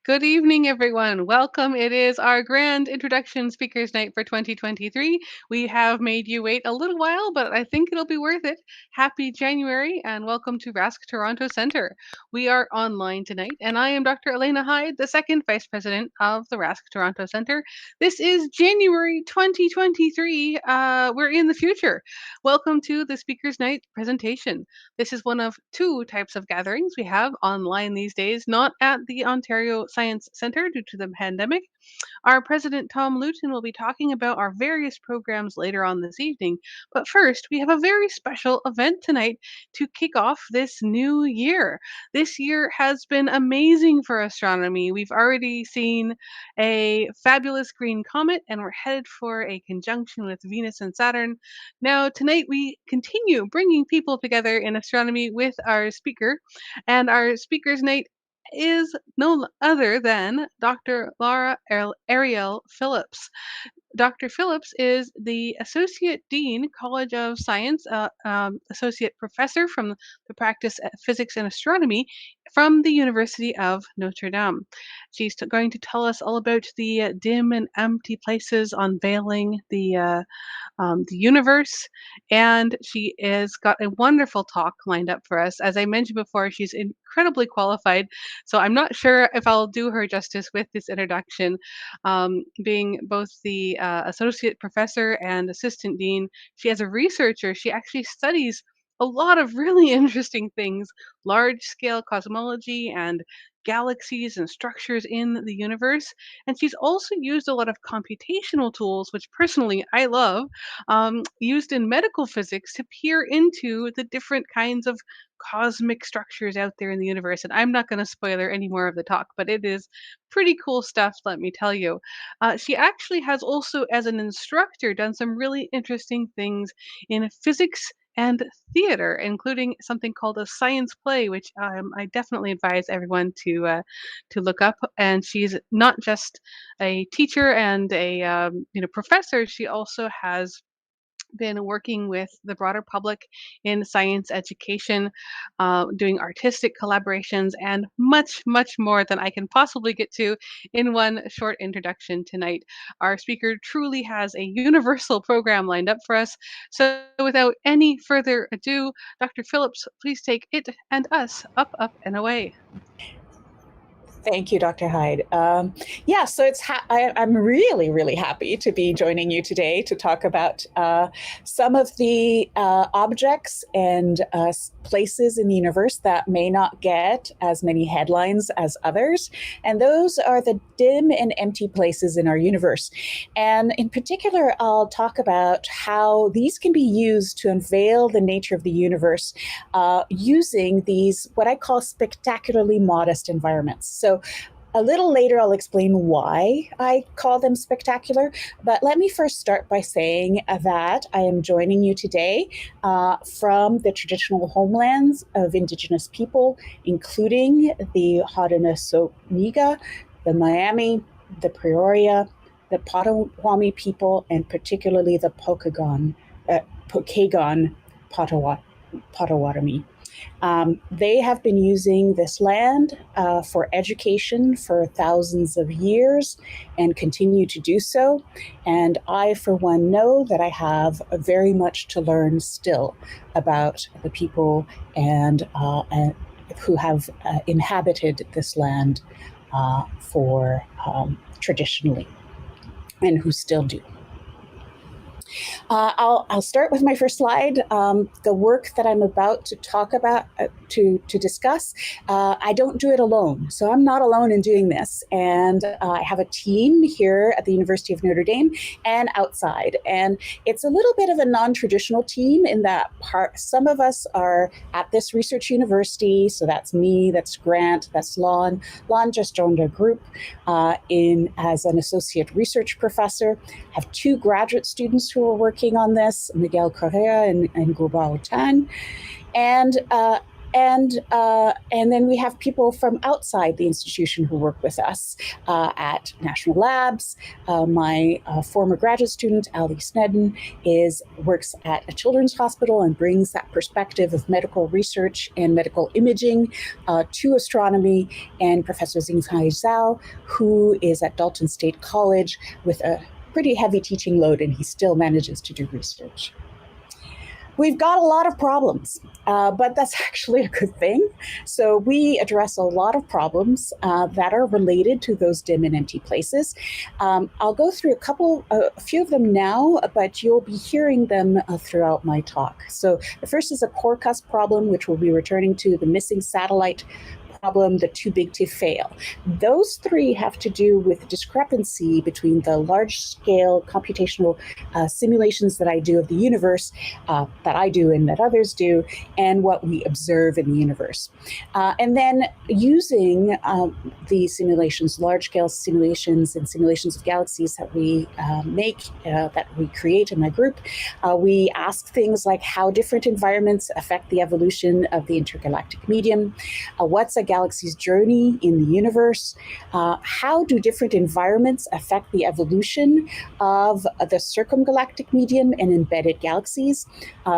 Good evening, everyone. Welcome. It is our grand introduction speakers night for 2023. We have made you wait a little while, but I think it'll be worth it. Happy January and welcome to Rask Toronto Centre. We are online tonight, and I am Dr. Elena Hyde, the second vice president of the Rask Toronto Centre. This is January 2023. We're in the future. Welcome to the speakers night presentation. This is one of two types of gatherings we have online these days, not at the Ontario Science Centre due to the pandemic. Our president, Tom Luton, will be talking about our various programs later on this evening. But first, we have a very special event tonight to kick off this new year. This year has been amazing for astronomy. We've already seen a fabulous green comet, and we're headed for a conjunction with Venus and Saturn. Now, tonight we continue bringing people together in astronomy with our speaker, and our speaker's night is no other than Dr. Laura Arielle Phillips. Dr. Phillips is the Associate Dean, College of Science, Associate Professor from the practice of Physics and Astronomy from the University of Notre Dame. She's going to tell us all about the dim and empty places unveiling the universe, and she has got a wonderful talk lined up for us. As I mentioned before, she's incredibly qualified, so I'm not sure if I'll do her justice with this introduction. Being both the associate professor and assistant dean, she as a researcher, she actually studies a lot of really interesting things, large scale cosmology and galaxies and structures in the universe. And she's also used a lot of computational tools, which personally I love, used in medical physics to peer into the different kinds of cosmic structures out there in the universe. And I'm not going to spoiler any more of the talk, but it is pretty cool stuff, let me tell you. She actually has also, as an instructor, done some really interesting things in physics and theater, including something called a science play, which I definitely advise everyone to look up. And she's not just a teacher and a professor; she also has been working with the broader public in science education, doing artistic collaborations, and much, much more than I can possibly get to in one short introduction tonight. Our speaker truly has a universal program lined up for us. So, without any further ado, Dr. Phillips, please take it and us up, up, and away. Thank you, Dr. Hyde. So I'm really, really happy to be joining you today to talk about some of the objects and places in the universe that may not get as many headlines as others. And those are the dim and empty places in our universe. And in particular, I'll talk about how these can be used to unveil the nature of the universe using these, what I call spectacularly modest environments. So a little later, I'll explain why I call them spectacular. But let me first start by saying that I am joining you today from the traditional homelands of Indigenous people, including the Haudenosaunee, the Miami, the Peoria, the Potawatomi people, and particularly the Pokagon, Potawatomi Potawatomi. They have been using this land for education for thousands of years and continue to do so. And I, for one, know that I have very much to learn still about the people and who have inhabited this land for traditionally and who still do. I'll start with my first slide. The work that I'm about to talk about, to discuss, I don't do it alone. So I'm not alone in doing this. And I have a team here at the University of Notre Dame and outside. And it's a little bit of a non-traditional team in that some of us are at this research university. So that's me, that's Grant, that's Lon. Lon just joined our group as an associate research professor. I have 2 graduate students who are working on this, Miguel Correa and Gobao Tan. And then we have people from outside the institution who work with us at national labs. My former graduate student, Ali Snedden, works at a children's hospital and brings that perspective of medical research and medical imaging to astronomy. And Professor Xinghai Zhao, who is at Dalton State College with a pretty heavy teaching load, and he still manages to do research. We've got a lot of problems, but that's actually a good thing. So we address a lot of problems that are related to those dim and empty places. I'll go through a few of them now, but you'll be hearing them throughout my talk. So the first is a core cusp problem, which we'll be returning to, the missing satellite problem, the too big to fail. Those 3 have to do with discrepancy between the large-scale computational simulations that I do of the universe, that I do and that others do, and what we observe in the universe. And then using the simulations, large-scale simulations and simulations of galaxies that we that we create in my group, we ask things like how different environments affect the evolution of the intergalactic medium, what's a galaxy's journey in the universe, how do different environments affect the evolution of the circumgalactic medium and embedded galaxies,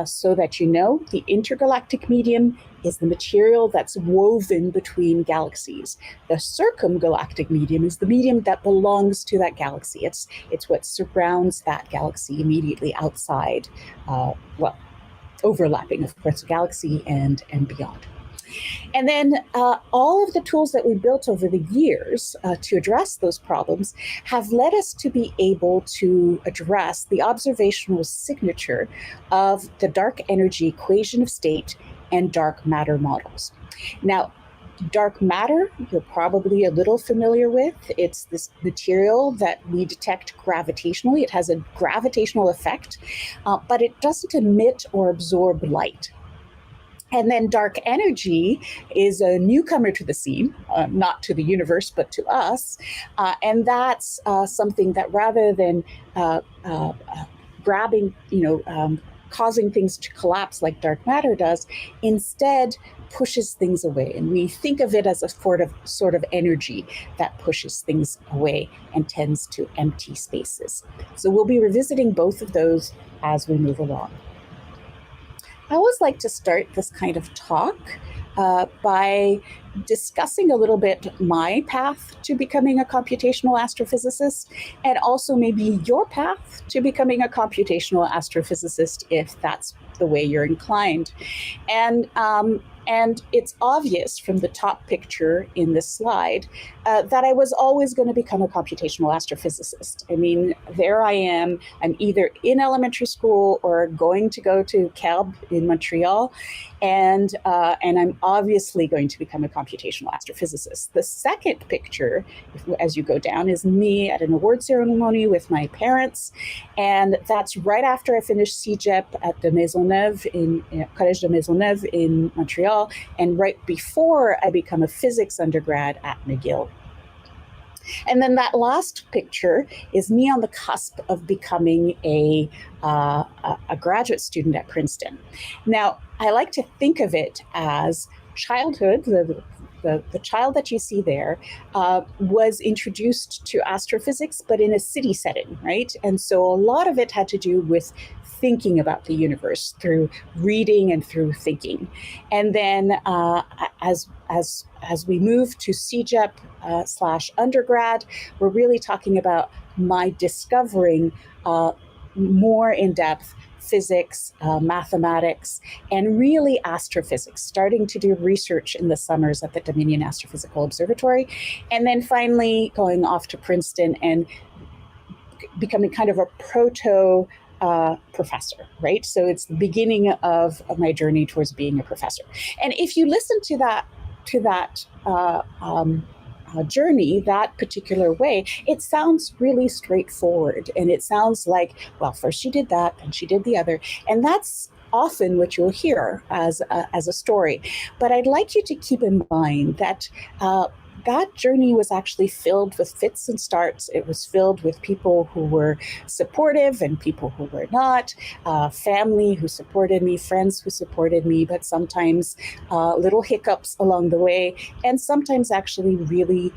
so that you know the intergalactic medium is the material that's woven between galaxies. The circumgalactic medium is the medium that belongs to that galaxy. It's what surrounds that galaxy immediately outside, overlapping, of course, the galaxy and beyond. And then all of the tools that we built over the years to address those problems have led us to be able to address the observational signature of the dark energy equation of state and dark matter models. Now, dark matter, you're probably a little familiar with. It's this material that we detect gravitationally. It has a gravitational effect, but it doesn't emit or absorb light. And then dark energy is a newcomer to the scene, not to the universe, but to us. And that's something that rather than grabbing, causing things to collapse like dark matter does, instead pushes things away. And we think of it as a sort of energy that pushes things away and tends to empty spaces. So we'll be revisiting both of those as we move along. I always like to start this kind of talk by discussing a little bit my path to becoming a computational astrophysicist, and also maybe your path to becoming a computational astrophysicist, if that's the way you're inclined. And it's obvious from the top picture in this slide that I was always going to become a computational astrophysicist. I mean, there I am. I'm either in elementary school or going to go to CALB in Montreal, and I'm obviously going to become a computational astrophysicist. The second picture, as you go down, is me at an award ceremony with my parents, and that's right after I finished CEGEP at the Maisonneuve Collège de Maisonneuve in Montreal, and right before I become a physics undergrad at McGill. And then that last picture is me on the cusp of becoming a graduate student at Princeton. Now, I like to think of it as childhood. The child that you see there was introduced to astrophysics, but in a city setting, right? And so a lot of it had to do with thinking about the universe through reading and through thinking. And then as we move to CJEP slash undergrad, we're really talking about my discovering more in depth physics, mathematics, and really astrophysics, starting to do research in the summers at the Dominion Astrophysical Observatory, and then finally going off to Princeton and becoming kind of a proto professor, right? So it's the beginning of my journey towards being a professor. And if you listen to that journey that particular way, it sounds really straightforward, and it sounds like, well, first she did that, and she did the other, and that's often what you'll hear as a story. But I'd like you to keep in mind that that journey was actually filled with fits and starts. It was filled with people who were supportive and people who were not, family who supported me, friends who supported me, but sometimes little hiccups along the way, and sometimes actually really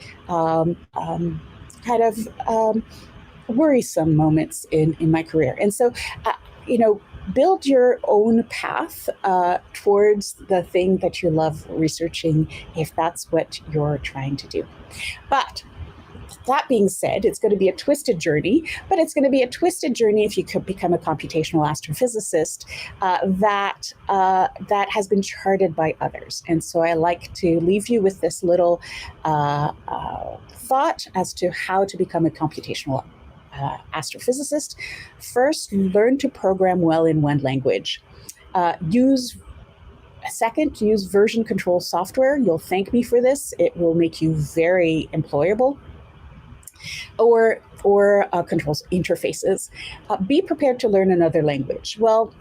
worrisome moments in my career. And so, build your own path towards the thing that you love researching, if that's what you're trying to do. But that being said, it's going to be a twisted journey, but it's going to be a twisted journey if you could become a computational astrophysicist that has been charted by others. And so I like to leave you with this little thought as to how to become a computational astrophysicist. First, learn to program well in one language. Use version control software. You'll thank me for this. It will make you very employable. Or controls interfaces. Be prepared to learn another language. Well,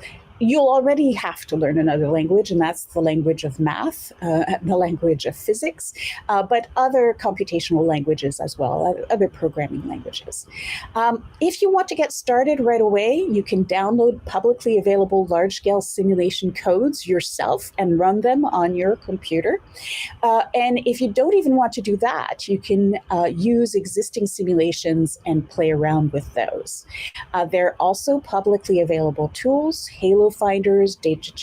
you'll already have to learn another language, and that's the language of math, the language of physics, but other computational languages as well, other programming languages. If you want to get started right away, you can download publicly available large-scale simulation codes yourself and run them on your computer. And if you don't even want to do that, you can use existing simulations and play around with those. There are also publicly available tools, Halo finders, data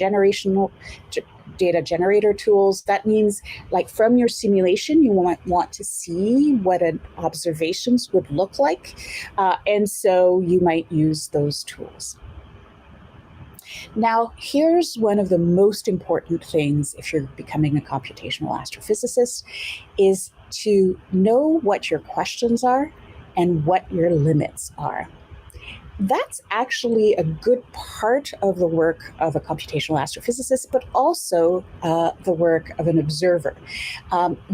generator tools. That means, like, from your simulation, you might want to see what an observations would look like. And so you might use those tools. Now, here's one of the most important things if you're becoming a computational astrophysicist, is to know what your questions are and what your limits are. That's actually a good part of the work of a computational astrophysicist, but also the work of an observer.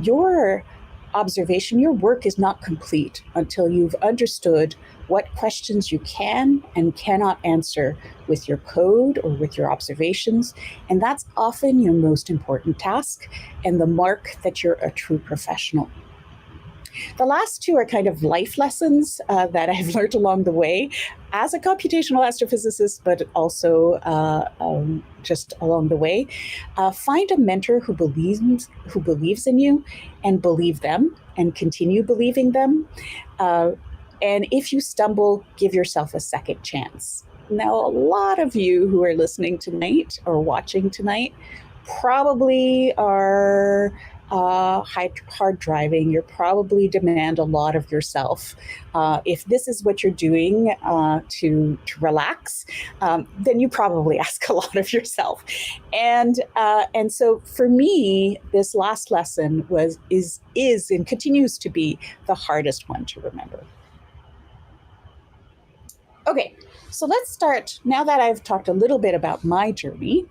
Your observation, your work is not complete until you've understood what questions you can and cannot answer with your code or with your observations. And that's often your most important task and the mark that you're a true professional. The last two are kind of life lessons that I've learned along the way as a computational astrophysicist, but also just along the way. Find a mentor who believes in you, and believe them and continue believing them. And if you stumble, give yourself a second chance. Now, a lot of you who are listening tonight or watching tonight probably are hard driving. You're probably demand a lot of yourself. If this is what you're doing to relax, then you probably ask a lot of yourself. And so for me, this last lesson is and continues to be the hardest one to remember. Okay, so let's start, now that I've talked a little bit about my journey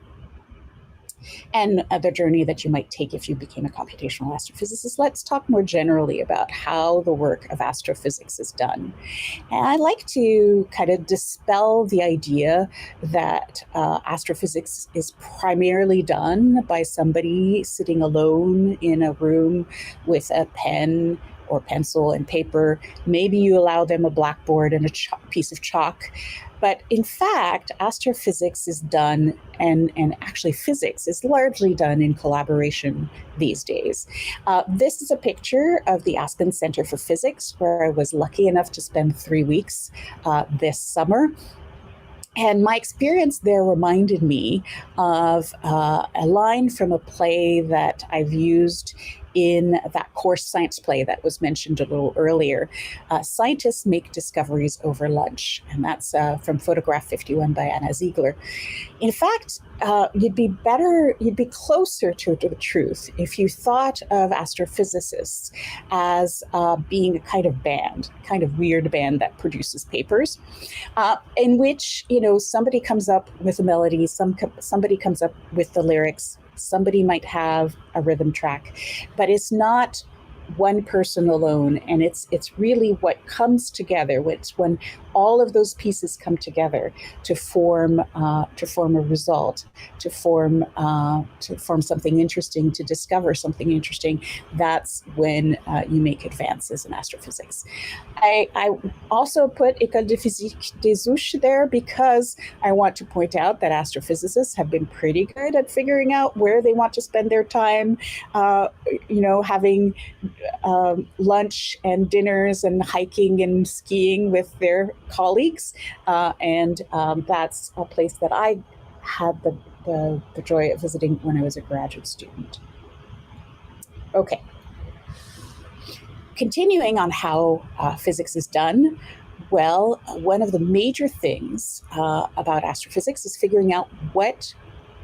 and the journey that you might take if you became a computational astrophysicist, let's talk more generally about how the work of astrophysics is done. And I like to kind of dispel the idea that astrophysics is primarily done by somebody sitting alone in a room with a pen or pencil and paper. Maybe you allow them a blackboard and a piece of chalk. But in fact, astrophysics is done, and actually physics is largely done in collaboration these days. This is a picture of the Aspen Center for Physics, where I was lucky enough to spend 3 weeks this summer. And my experience there reminded me of a line from a play that I've used in that course science play that was mentioned a little earlier. Scientists make discoveries over lunch, and that's from Photograph 51 by Anna Ziegler. In fact, you'd be closer to the truth if you thought of astrophysicists as being a kind of weird band that produces papers, in which somebody comes up with a melody, somebody comes up with the lyrics, somebody might have a rhythm track, but it's not one person alone, and it's really what comes together. It's when all of those pieces come together to form a result, to form something interesting, to discover something interesting. That's when you make advances in astrophysics. I also put École de Physique des Ouches there because I want to point out that astrophysicists have been pretty good at figuring out where they want to spend their time, having lunch and dinners and hiking and skiing with their colleagues. And that's a place that I had the joy of visiting when I was a graduate student. Okay. Continuing on how physics is done, well, one of the major things about astrophysics is figuring out what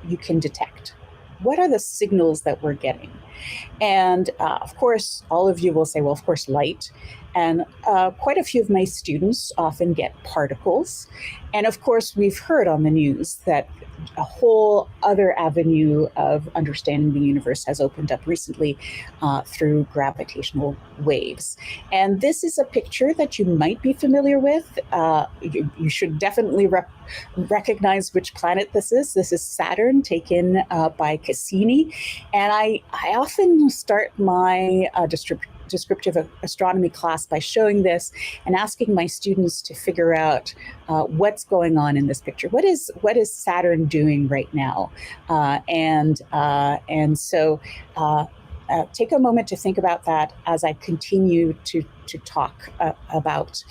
you can detect. What are the signals that we're getting? And of course, all of you will say, well, of course, light. And quite a few of my students often get particles. And of course, we've heard on the news that a whole other avenue of understanding the universe has opened up recently through gravitational waves. And this is a picture that you might be familiar with. You should definitely recognize which planet this is. This is Saturn, taken by Cassini. And I often start my descriptive astronomy class by showing this and asking my students to figure out what's going on in this picture. What is Saturn doing right now? And so take a moment to think about that as I continue to talk about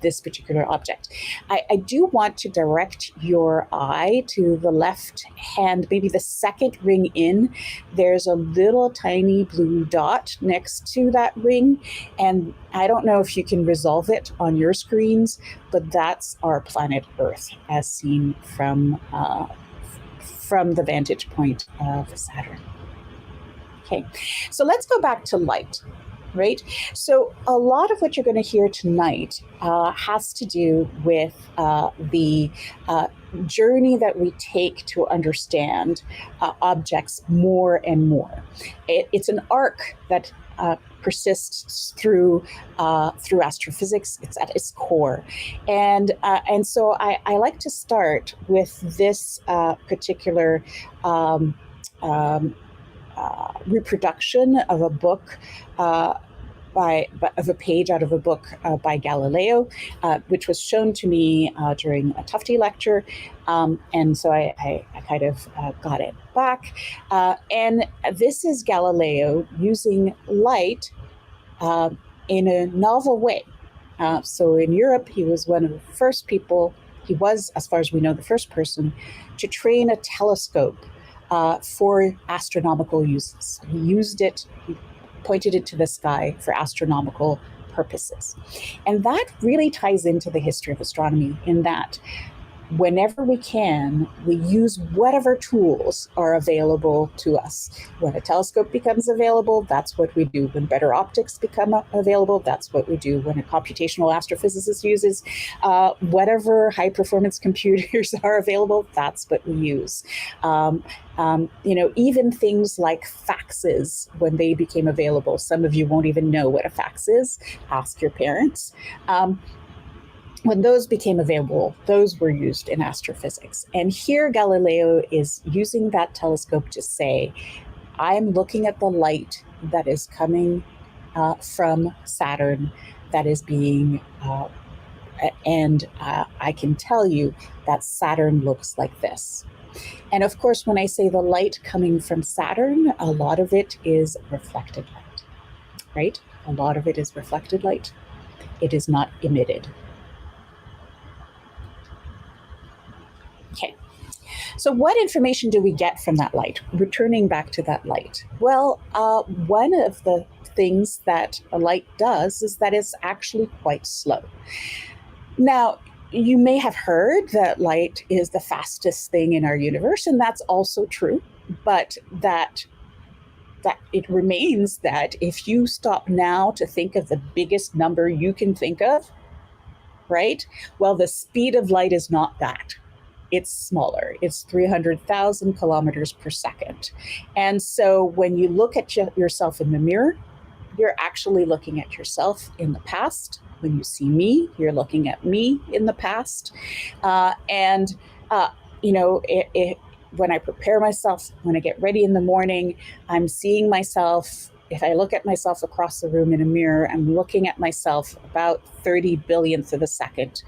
this particular object. I do want to direct your eye to the left hand, maybe the second ring in. There's a little tiny blue dot next to that ring, and I don't know if you can resolve it on your screens, but that's our planet Earth as seen from the vantage point of Saturn. Okay, so let's go back to light. Right? So a lot of what you're going to hear tonight has to do with the journey that we take to understand objects more and more. It's an arc that persists through astrophysics. It's at its core, and so I like to start with this particular reproduction of a book of a page out of a book by Galileo, which was shown to me during a Tufte lecture, and so I kind of got it back. And this is Galileo using light in a novel way. So in Europe, he was one of the first people. He was, as far as we know, the first person to train a telescope for astronomical uses. He used it, he pointed it to the sky for astronomical purposes. And that really ties into the history of astronomy in that whenever we can, we use whatever tools are available to us. When a telescope becomes available, that's what we do. When better optics become available, that's what we do. When a computational astrophysicist uses whatever high-performance computers are available, that's what we use. Even things like faxes, when they became available, some of you won't even know what a fax is. Ask your parents. When those became available, those were used in astrophysics. And here Galileo is using that telescope to say, I'm looking at the light that is coming from Saturn that is being, I can tell you that Saturn looks like this. And of course, when I say the light coming from Saturn, a lot of it is reflected light, right? A lot of it is reflected light. It is not emitted. Okay. So, what information do we get from that light? Returning back to that light. Well, one of the things that a light does is that it's actually quite slow. Now, you may have heard that light is the fastest thing in our universe, and that's also true, but that it remains that if you stop now to think of the biggest number you can think of, right? Well, the speed of light is not that. It's smaller. It's 300,000 kilometers per second. And so when you look at yourself in the mirror, you're actually looking at yourself in the past. When you see me, you're looking at me in the past. And you know, when I prepare myself, when I get ready in the morning, I'm seeing myself. If I look at myself across the room in a mirror, I'm looking at myself about 30 billionth of a second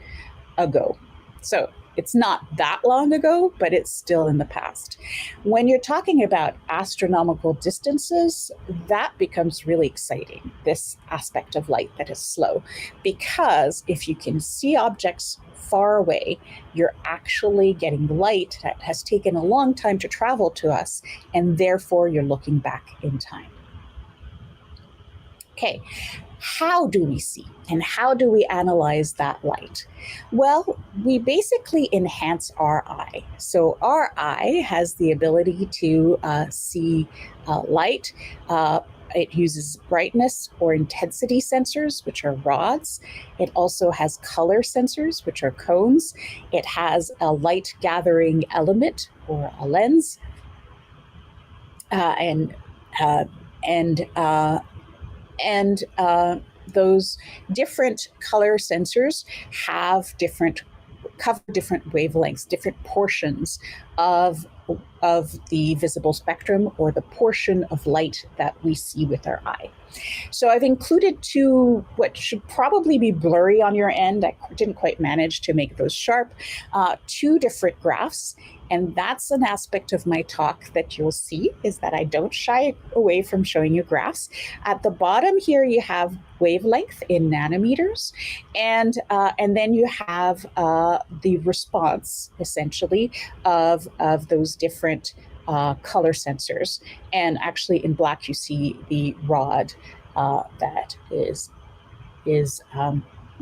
ago. So it's not that long ago, but it's still in the past. When you're talking about astronomical distances, that becomes really exciting, this aspect of light that is slow, because if you can see objects far away, you're actually getting light that has taken a long time to travel to us, and therefore you're looking back in time. Okay, how do we see and how do we analyze that light? Well, we basically enhance our eye. So our eye has the ability to see light. It uses brightness or intensity sensors, which are rods. It also has color sensors, which are cones. It has a light gathering element or a lens. And those different color sensors have cover different wavelengths, different portions of the visible spectrum, or the portion of light that we see with our eye. So I've included two, what should probably be blurry on your end. I didn't quite manage to make those sharp, two different graphs. And that's an aspect of my talk that you'll see, is that I don't shy away from showing you graphs. At the bottom here, you have wavelength in nanometers, and then you have the response, essentially, of those different color sensors. And actually in black, you see the rod that is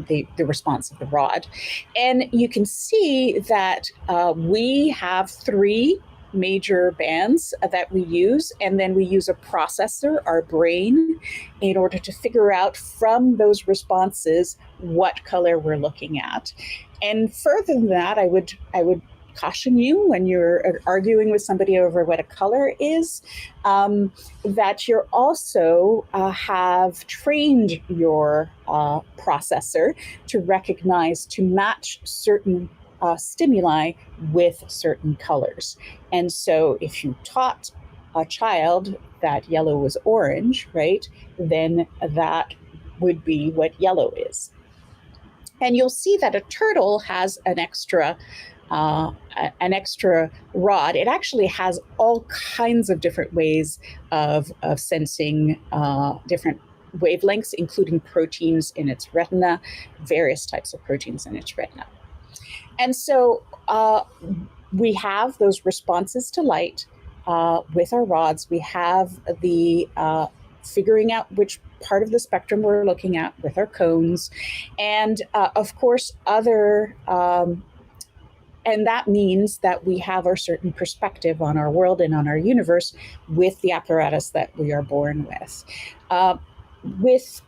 the response of the rod. And you can see that we have three major bands that we use, and then we use a processor, our brain, in order to figure out from those responses what color we're looking at. And further than that, I would caution you when you're arguing with somebody over what a color is, that you're also have trained your processor to recognize, to match certain stimuli with certain colors. And so if you taught a child that yellow was orange, right, then that would be what yellow is. And you'll see that a turtle has an extra rod. It actually has all kinds of different ways of sensing different wavelengths, including proteins in its retina, various types of proteins in its retina. And so we have those responses to light with our rods. We have the figuring out which part of the spectrum we're looking at with our cones, and of course other and that means that we have a certain perspective on our world and on our universe with the apparatus that we are born with. With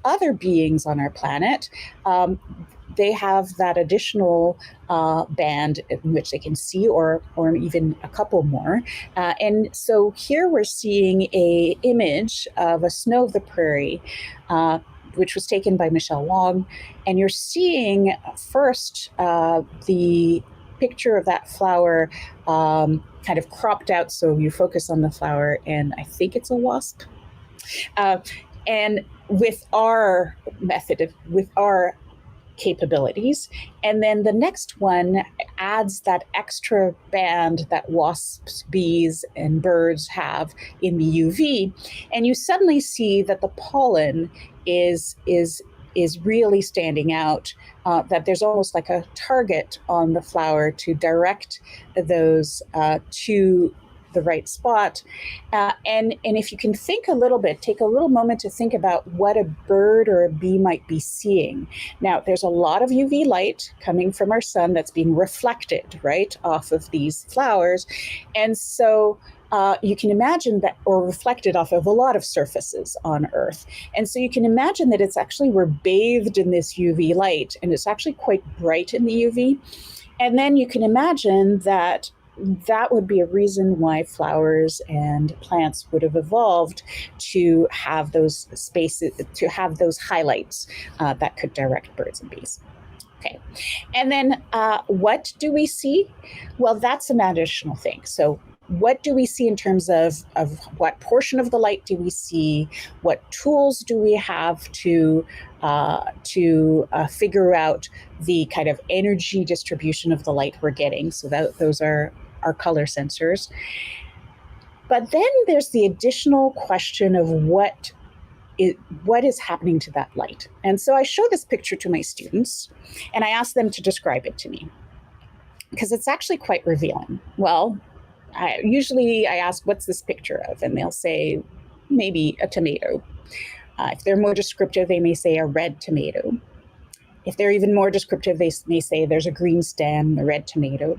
other beings on our planet, they have that additional band in which they can see, or even a couple more. And so here we're seeing an image of a snow of the prairie, which was taken by Michelle Long. And you're seeing first the picture of that flower kind of cropped out, so you focus on the flower, and I think it's a wasp. And with our method, with our capabilities. And then the next one adds that extra band that wasps, bees, and birds have in the UV. And you suddenly see that the pollen is is really standing out, that there's almost like a target on the flower to direct those to the right spot. And if you can think a little bit, take a little moment to think about what a bird or a bee might be seeing. Now, there's a lot of UV light coming from our sun that's being reflected, right, off of these flowers. And so you can imagine that, or reflected off of a lot of surfaces on Earth. And so you can imagine that it's actually, we're bathed in this UV light, and it's actually quite bright in the UV. And then you can imagine that that would be a reason why flowers and plants would have evolved to have those spaces, to have those highlights that could direct birds and bees. Okay, and then what do we see? Well, that's an additional thing. So what do we see in terms of what portion of the light do we see? What tools do we have to figure out the kind of energy distribution of the light we're getting? So those are our color sensors. But then there's the additional question of what is happening to that light. And so I show this picture to my students, and I ask them to describe it to me, because it's actually quite revealing. Well, usually I ask, what's this picture of? And they'll say, maybe a tomato. If they're more descriptive, they may say a red tomato. If they're even more descriptive, they may say there's a green stem, a red tomato.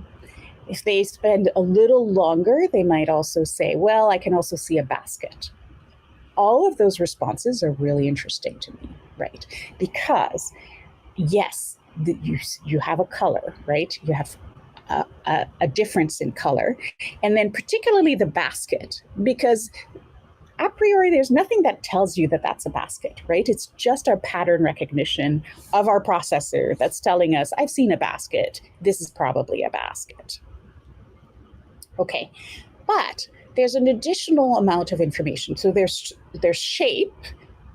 If they spend a little longer, they might also say, well, I can also see a basket. All of those responses are really interesting to me, right? Because yes, you have a color, right? You have a difference in color, and then particularly the basket, because a priori, there's nothing that tells you that that's a basket, right? It's just our pattern recognition of our processor that's telling us, I've seen a basket, this is probably a basket. Okay, but there's an additional amount of information. So there's shape,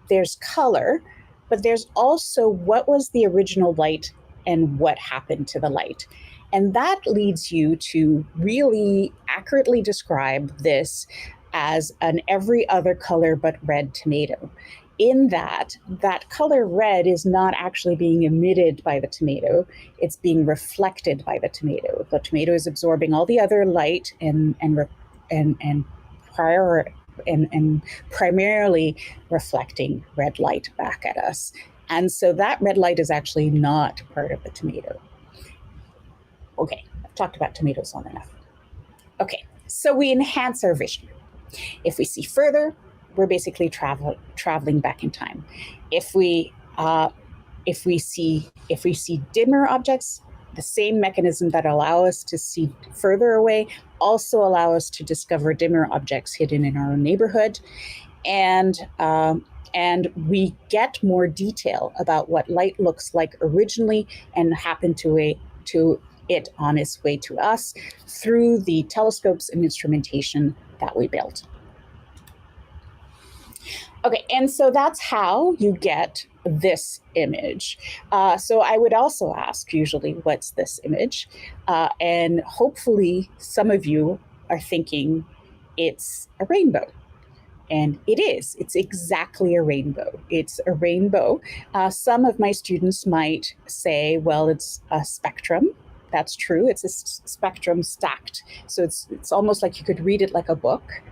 there's color, but there's also what was the original light and what happened to the light. And that leads you to really accurately describe this as an every other color but red tomato. In that color red is not actually being emitted by the tomato, it's being reflected by the tomato. The tomato is absorbing all the other light and primarily reflecting red light back at us. And so that red light is actually not part of the tomato. Okay, I've talked about tomatoes long enough. Okay, so we enhance our vision. If we see further, we're basically traveling back in time. If we see dimmer objects, the same mechanism that allow us to see further away also allow us to discover dimmer objects hidden in our own neighborhood, and we get more detail about what light looks like originally and happened to it on its way to us through the telescopes and instrumentation that we built. Okay, and so that's how you get this image. So I would also ask usually, what's this image? And hopefully some of you are thinking it's a rainbow. And it is. It's exactly a rainbow. It's a rainbow. Some of my students might say, well, it's a spectrum. That's true. It's a spectrum stacked. So it's almost like you could read it like a book.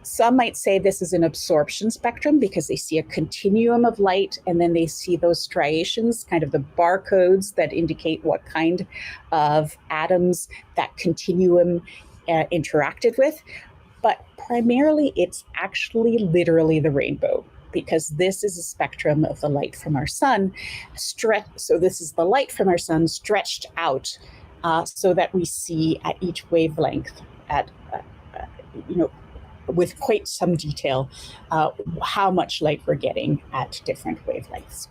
Some might say this is an absorption spectrum because they see a continuum of light and then they see those striations, kind of the barcodes that indicate what kind of atoms that continuum interacted with. But primarily, it's actually literally the rainbow, because this is a spectrum of the light from our sun. So this is the light from our sun stretched out so that we see at each wavelength at, with quite some detail, how much light we're getting at different wavelengths.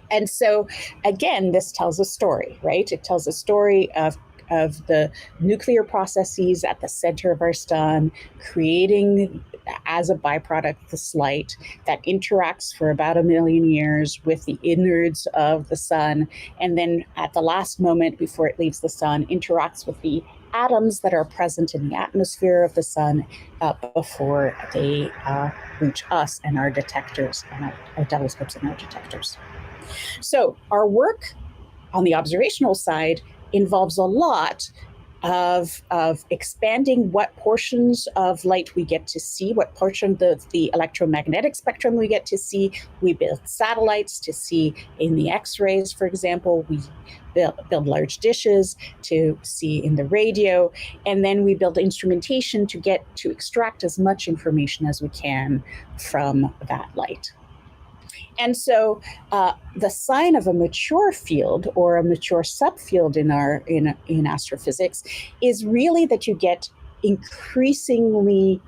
And so, again, this tells a story, right? It tells a story of the nuclear processes at the center of our sun, creating, as a byproduct, this light that interacts for about 1 million years with the innards of the sun, and then at the last moment before it leaves the sun, interacts with the atoms that are present in the atmosphere of the sun before they reach us and our detectors and our telescopes and our detectors. So our work on the observational side involves a lot of expanding what portions of light we get to see, what portion of the electromagnetic spectrum we get to see. We build satellites to see in the X-rays, for example. We build large dishes to see in the radio, and then we build instrumentation to get to extract as much information as we can from that light. And so the sign of a mature field or a mature subfield in astrophysics is really that you get increasingly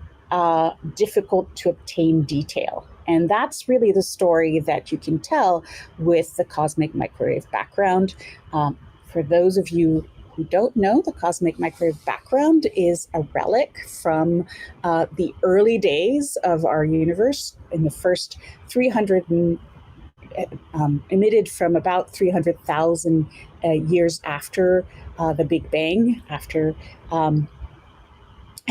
difficult to obtain detail. And that's really the story that you can tell with the cosmic microwave background. For those of you who don't know, the cosmic microwave background is a relic from the early days of our universe in the first 300 emitted from about 300,000 years after the Big Bang,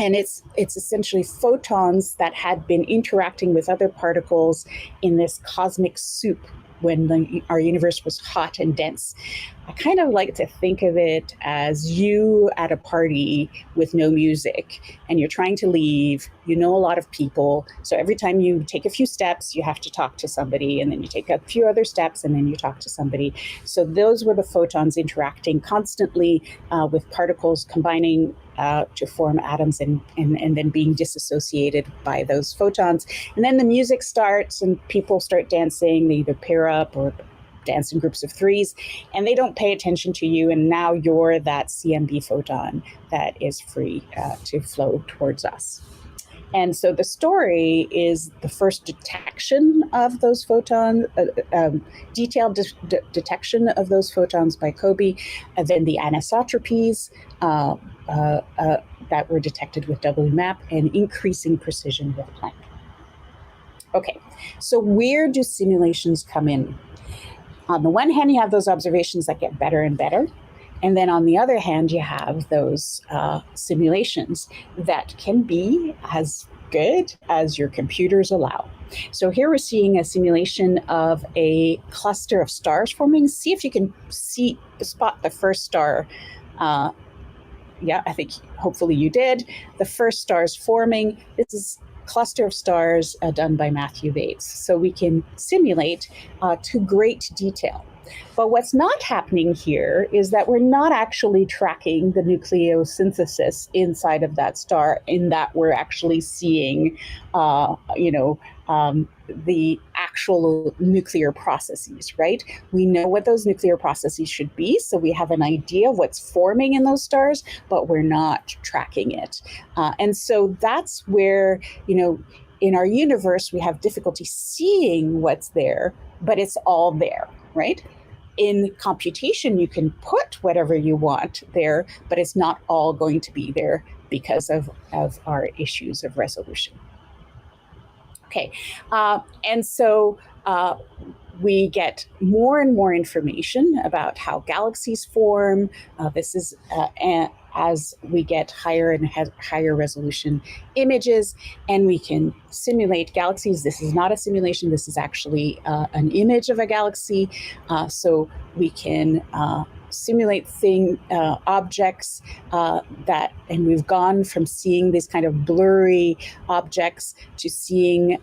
and it's essentially photons that had been interacting with other particles in this cosmic soup when our universe was hot and dense. I kind of like to think of it as you at a party with no music and you're trying to leave. You know a lot of people. So every time you take a few steps, you have to talk to somebody, and then you take a few other steps and then you talk to somebody. So those were the photons interacting constantly with particles combining to form atoms and then being disassociated by those photons. And then the music starts and people start dancing. They either pair up or dance in groups of threes, and they don't pay attention to you. And now you're that CMB photon that is free to flow towards us. And so the story is the first detection of those photons, detailed detection of those photons by COBE, and then the anisotropies that were detected with WMAP, and increasing precision with Planck. Okay, so where do simulations come in? On the one hand, you have those observations that get better and better. And then on the other hand, you have those simulations that can be as good as your computers allow. So here we're seeing a simulation of a cluster of stars forming. See if you can spot the first star. Yeah, I think hopefully you did. The first stars forming. This is cluster of stars done by Matthew Bates. So we can simulate to great detail. But what's not happening here is that we're not actually tracking the nucleosynthesis inside of that star, in that we're actually seeing, the actual nuclear processes, right? We know what those nuclear processes should be, so we have an idea of what's forming in those stars, but we're not tracking it. And so that's where, in our universe, we have difficulty seeing what's there, but it's all there, right? In computation, you can put whatever you want there, but it's not all going to be there because of our issues of resolution. Okay, and so we get more and more information about how galaxies form. This is as we get higher and higher resolution images, and we can simulate galaxies. This is not a simulation. This is actually an image of a galaxy. So we can simulate objects and we've gone from seeing these kind of blurry objects to seeing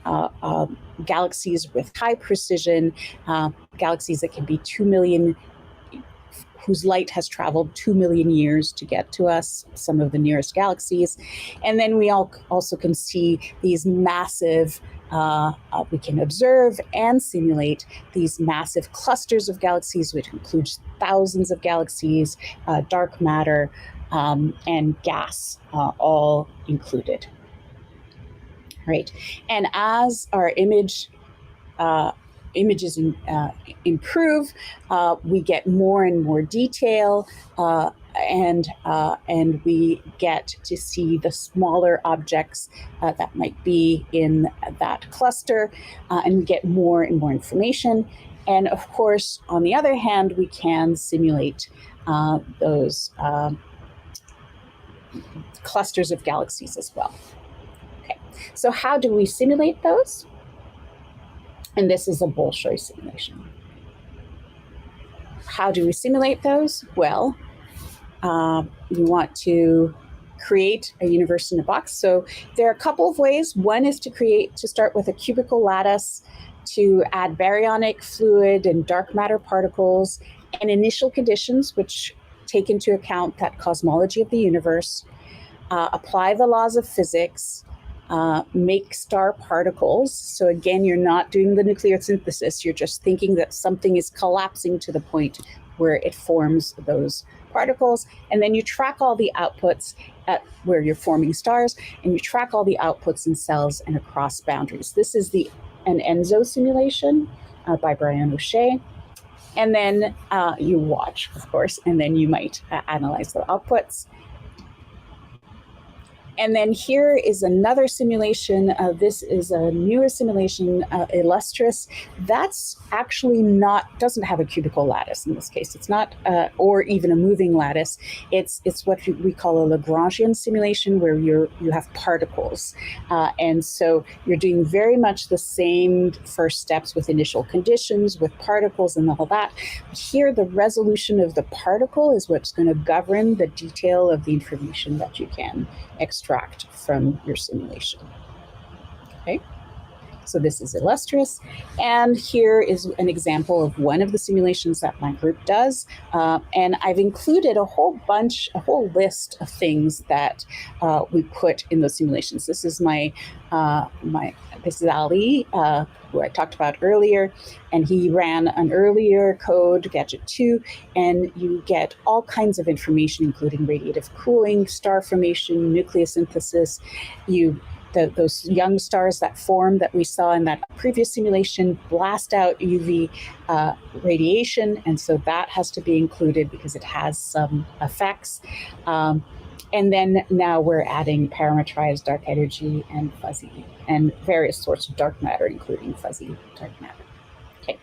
galaxies with high precision, galaxies that can be 2 million, whose light has traveled 2 million years to get to us, some of the nearest galaxies. And then we also can see these massive, we can observe and simulate these massive clusters of galaxies, which includes thousands of galaxies, dark matter, and gas, all included. Right. And as our images improve, we get more and more detail, and we get to see the smaller objects that might be in that cluster, and we get more and more information. And of course, on the other hand, we can simulate those clusters of galaxies as well. Okay, so how do we simulate those? And this is a Bolshoi simulation. How do we simulate those? Well, you want to create a universe in a box. So there are a couple of ways. One is to start with a cubical lattice, to add baryonic fluid and dark matter particles and initial conditions, which take into account that cosmology of the universe, apply the laws of physics, make star particles. So again, you're not doing the nuclear synthesis. You're just thinking that something is collapsing to the point where it forms those particles. And then you track all the outputs at where you're forming stars, and you track all the outputs in cells and across boundaries. This is an ENSO simulation by Brian O'Shea. And then you watch, of course, and then you might analyze the outputs. And then here is another simulation. This is a newer simulation, Illustris. That's actually doesn't have a cubical lattice in this case. It's not, or even a moving lattice. It's what we call a Lagrangian simulation, where you have particles. And so you're doing very much the same first steps with initial conditions, with particles and all that. But here, the resolution of the particle is what's going to govern the detail of the information that you can extract from your simulation. Okay, so this is Illustris, and here is an example of one of the simulations that my group does, and I've included a whole list of things that we put in those simulations. This is this is Ali, who I talked about earlier, and he ran an earlier code, Gadget 2, and you get all kinds of information, including radiative cooling, star formation, nucleosynthesis. Those young stars that form that we saw in that previous simulation blast out UV radiation, and so that has to be included because it has some effects. And then now we're adding parametrized dark energy and fuzzy and various sorts of dark matter, including fuzzy dark matter. Okay.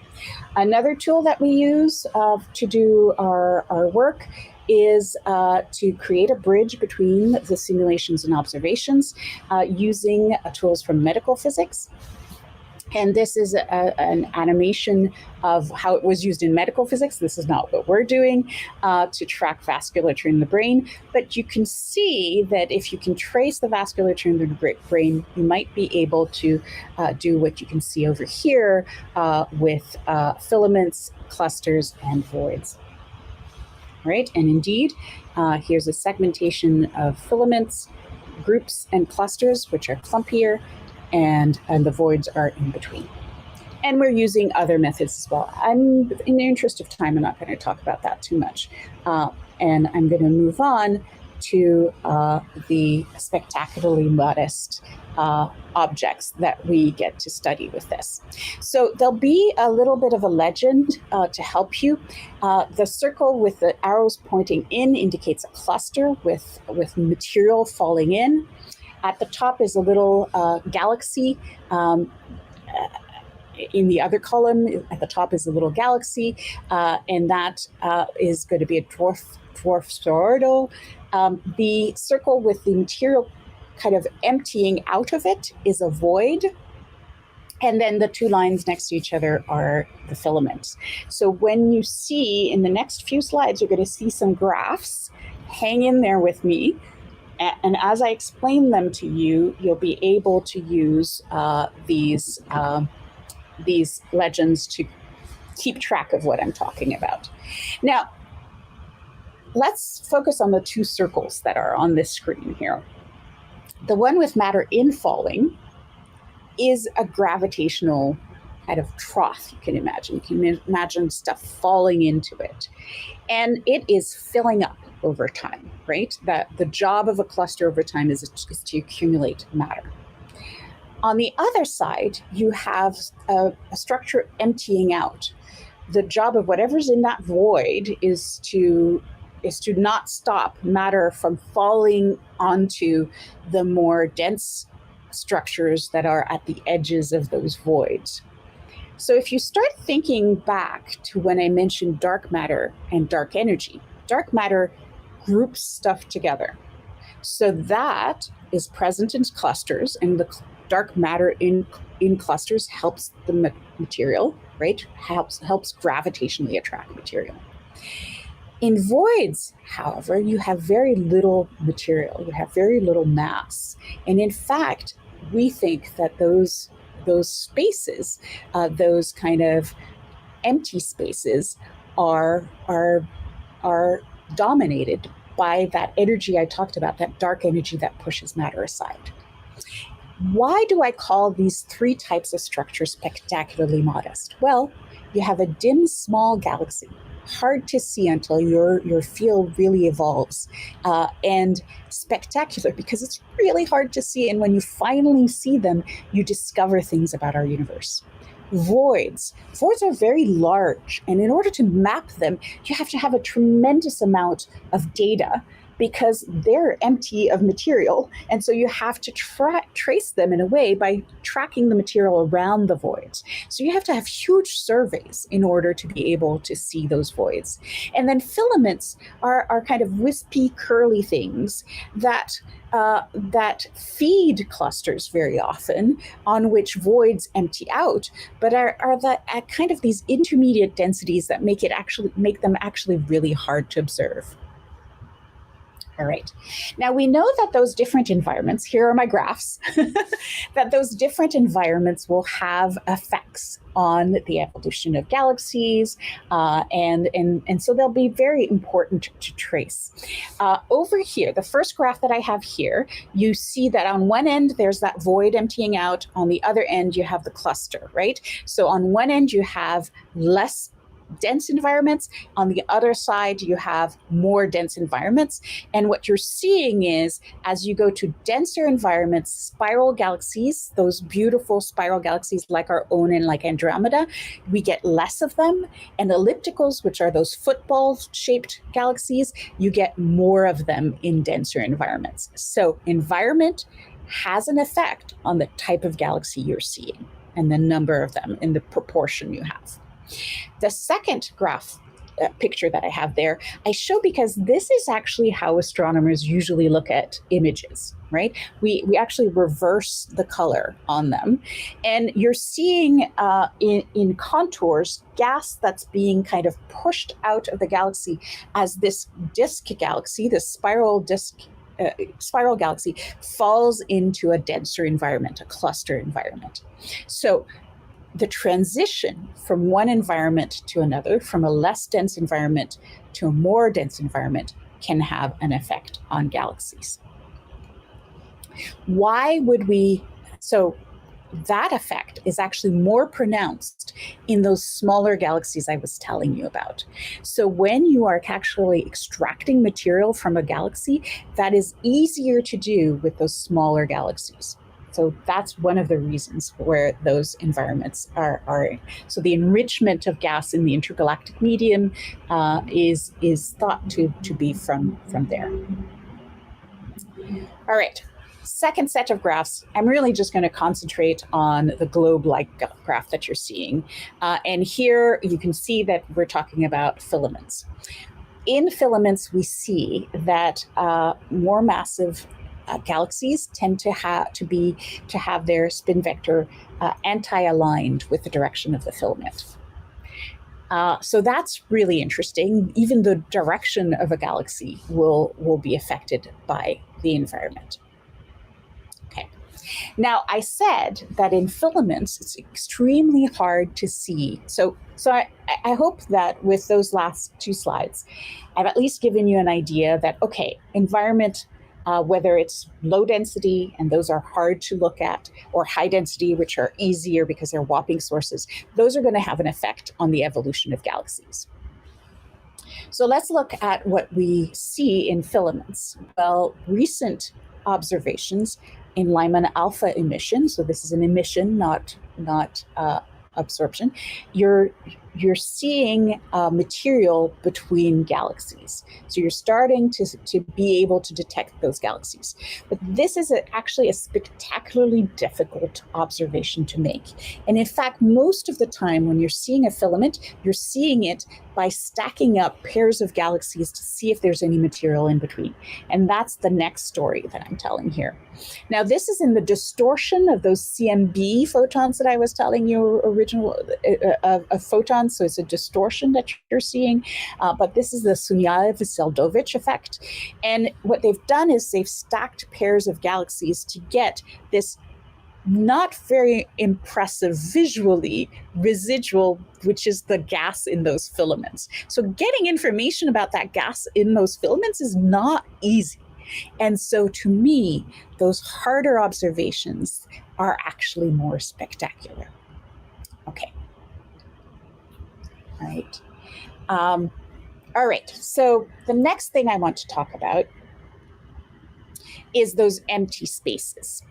Another tool that we use to do our work is to create a bridge between the simulations and observations using tools from medical physics. And this is an animation of how it was used in medical physics. This is not what we're doing to track vasculature in the brain. But you can see that if you can trace the vasculature in the brain, you might be able to do what you can see over here with filaments, clusters, and voids. Right? And indeed, here's a segmentation of filaments, groups, and clusters, which are clumpier, and the voids are in between. And we're using other methods as well. In the interest of time, I'm not going to talk about that too much. And I'm going to move on to the spectacularly modest objects that we get to study with this. So there'll be a little bit of a legend to help you. The circle with the arrows pointing in indicates a cluster with material falling in. At the top is a little galaxy. In the other column, at the top is a little galaxy, and that is going to be a dwarf spheroidal. The circle with the material kind of emptying out of it is a void. And then the two lines next to each other are the filaments. So when you see in the next few slides, you're going to see some graphs. Hang in there with me. And as I explain them to you, you'll be able to use these legends to keep track of what I'm talking about. Now, let's focus on the two circles that are on this screen here. The one with matter infalling is a gravitational kind of trough, you can imagine. You can imagine stuff falling into it. And it is filling up over time, right? That the job of a cluster over time is to accumulate matter. On the other side, you have a structure emptying out. The job of whatever's in that void is to not stop matter from falling onto the more dense structures that are at the edges of those voids. So if you start thinking back to when I mentioned dark matter and dark energy groups stuff together. So that is present in clusters, and the dark matter in clusters helps the material, right? Helps gravitationally attract material. In voids, however, you have very little material, you have very little mass. And in fact, we think that those spaces, those kind of empty spaces, are dominated by that energy I talked about, that dark energy that pushes matter aside. Why do I call these three types of structures spectacularly modest? Well, you have a dim, small galaxy, hard to see until your field really evolves, and spectacular because it's really hard to see. And when you finally see them, you discover things about our universe. Voids are very large, and in order to map them, you have to have a tremendous amount of data because they're empty of material. And so you have to trace them in a way by tracking the material around the voids. So you have to have huge surveys in order to be able to see those voids. And then filaments are kind of wispy, curly things that feed clusters very often, on which voids empty out, but are at kind of these intermediate densities that make them actually really hard to observe. All right. Now we know that those different environments, here are my graphs, that those different environments will have effects on the evolution of galaxies, and so they'll be very important to trace. Over here, the first graph that I have here, you see that on one end there's that void emptying out, on the other end you have the cluster, right? So on one end you have less dense environments, on the other side you have more dense environments. And what you're seeing is, as you go to denser environments, spiral galaxies, those beautiful spiral galaxies like our own and like Andromeda, we get less of them. And ellipticals, which are those football shaped galaxies, you get more of them in denser environments. So environment has an effect on the type of galaxy you're seeing and the number of them and the proportion you have. The second graph picture that I have there, I show because this is actually how astronomers usually look at images, right? We actually reverse the color on them. And you're seeing in contours gas that's being kind of pushed out of the galaxy as this disk galaxy, this spiral galaxy, falls into a denser environment, a cluster environment. So the transition from one environment to another, from a less dense environment to a more dense environment, can have an effect on galaxies. Why would we? So that effect is actually more pronounced in those smaller galaxies I was telling you about. So when you are actually extracting material from a galaxy, that is easier to do with those smaller galaxies. So that's one of the reasons where those environments are. So the enrichment of gas in the intergalactic medium is thought to be from there. All right. Second set of graphs, I'm really just going to concentrate on the globe-like graph that you're seeing. And here you can see that we're talking about filaments. In filaments, we see that more massive galaxies tend to have their spin vector anti-aligned with the direction of the filament. So that's really interesting. Even the direction of a galaxy will be affected by the environment. Okay. Now, I said that in filaments, it's extremely hard to see. So I hope that with those last two slides, I've at least given you an idea that, okay, environment, whether it's low density, and those are hard to look at, or high density, which are easier because they're Whopping sources, those are going to have an effect on the evolution of galaxies. So let's look at what we see in filaments. Well, recent observations in Lyman alpha emission, so this is an emission, not absorption, you're you're seeing material between galaxies. So you're starting to be able to detect those galaxies. But this is actually a spectacularly difficult observation to make. And in fact, most of the time when you're seeing a filament, you're seeing it by stacking up pairs of galaxies to see if there's any material in between. And that's the next story that I'm telling here. Now, this is in the distortion of those CMB photons that I was telling you original of photons. So it's a distortion that you're seeing. But this is the Sunyaev-Seldovich effect. And what they've done is they've stacked pairs of galaxies to get this not very impressive visually residual, which is the gas in those filaments. So getting information about that gas in those filaments is not easy. And so to me, those harder observations are actually more spectacular. Okay. All right. All right. So the next thing I want to talk about is those empty spaces.